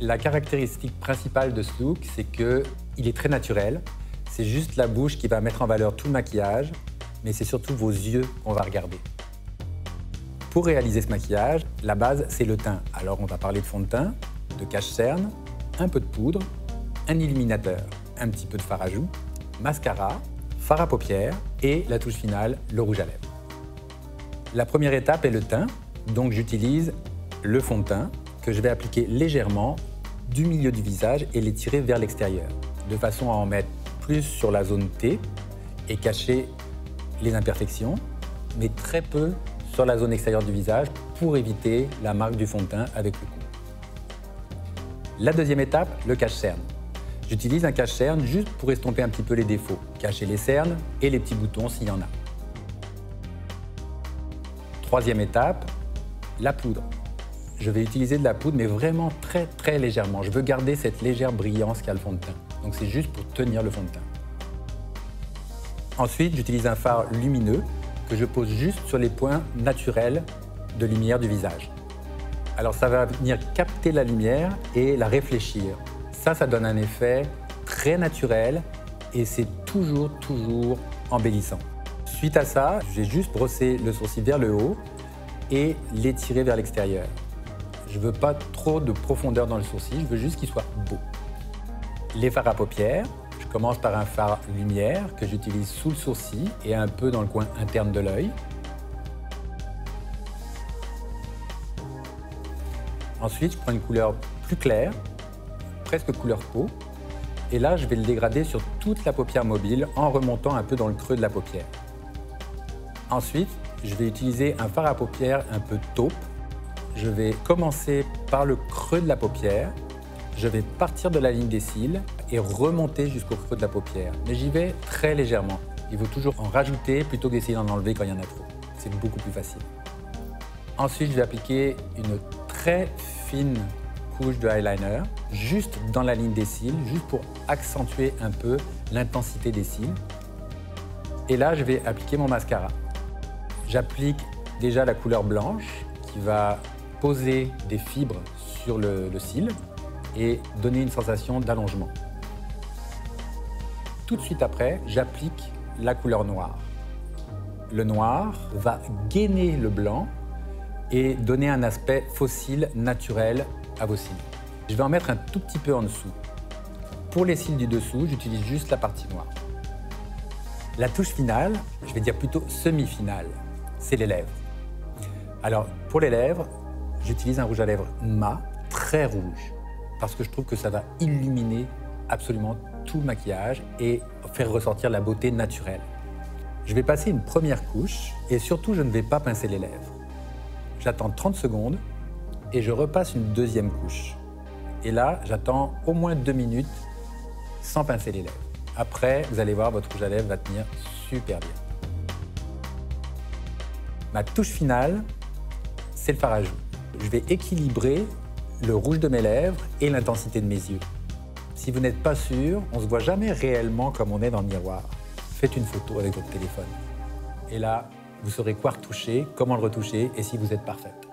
La caractéristique principale de ce look, c'est qu'il est très naturel. C'est juste la bouche qui va mettre en valeur tout le maquillage, mais c'est surtout vos yeux qu'on va regarder. Pour réaliser ce maquillage, la base, c'est le teint. Alors on va parler de fond de teint, de cache-cerne, un peu de poudre, un illuminateur, un petit peu de fard à joues, mascara, fard à paupières et la touche finale, le rouge à lèvres. La première étape est le teint, donc j'utilise le fond de teint que je vais appliquer légèrement du milieu du visage et l'étirer vers l'extérieur, de façon à en mettre plus sur la zone T et cacher les imperfections, mais très peu sur la zone extérieure du visage pour éviter la marque du fond de teint avec le coup. La deuxième étape, le cache-cerne. J'utilise un cache-cerne juste pour estomper un petit peu les défauts, cacher les cernes et les petits boutons s'il y en a. Troisième étape, la poudre. Je vais utiliser de la poudre, mais vraiment très légèrement. Je veux garder cette légère brillance qu'a le fond de teint. Donc c'est juste pour tenir le fond de teint. Ensuite, j'utilise un fard lumineux que je pose juste sur les points naturels de lumière du visage. Alors ça va venir capter la lumière et la réfléchir. Ça donne un effet très naturel et c'est toujours embellissant. Suite à ça, je vais juste brosser le sourcil vers le haut et l'étirer vers l'extérieur. Je ne veux pas trop de profondeur dans le sourcil, je veux juste qu'il soit beau. Les fards à paupières, je commence par un fard lumière que j'utilise sous le sourcil et un peu dans le coin interne de l'œil. Ensuite, je prends une couleur plus claire, presque couleur peau, et là, je vais le dégrader sur toute la paupière mobile en remontant un peu dans le creux de la paupière. Ensuite, je vais utiliser un fard à paupières un peu taupe. Je vais commencer par le creux de la paupière. Je vais partir de la ligne des cils et remonter jusqu'au creux de la paupière. Mais j'y vais très légèrement. Il faut toujours en rajouter plutôt que d'essayer d'en enlever quand il y en a trop. C'est beaucoup plus facile. Ensuite, je vais appliquer une très fine couche de eyeliner, juste dans la ligne des cils, juste pour accentuer un peu l'intensité des cils. Et là, je vais appliquer mon mascara. J'applique déjà la couleur blanche qui va poser des fibres sur le cil et donner une sensation d'allongement. Tout de suite après, j'applique la couleur noire. Le noir va gainer le blanc et donner un aspect fossile naturel à vos cils. Je vais en mettre un tout petit peu en dessous. Pour les cils du dessous, j'utilise juste la partie noire. La touche finale, je vais dire plutôt semi-finale, c'est les lèvres. Alors, pour les lèvres, j'utilise un rouge à lèvres mat, très rouge, parce que je trouve que ça va illuminer absolument tout le maquillage et faire ressortir la beauté naturelle. Je vais passer une première couche et surtout, je ne vais pas pincer les lèvres. J'attends 30 secondes et je repasse une deuxième couche. Et là, j'attends au moins 2 minutes sans pincer les lèvres. Après, vous allez voir, votre rouge à lèvres va tenir super bien. Ma touche finale, c'est le fard à joues. Je vais équilibrer le rouge de mes lèvres et l'intensité de mes yeux. Si vous n'êtes pas sûr, on ne se voit jamais réellement comme on est dans le miroir. Faites une photo avec votre téléphone. Et là, vous saurez quoi retoucher, comment le retoucher et si vous êtes parfaite.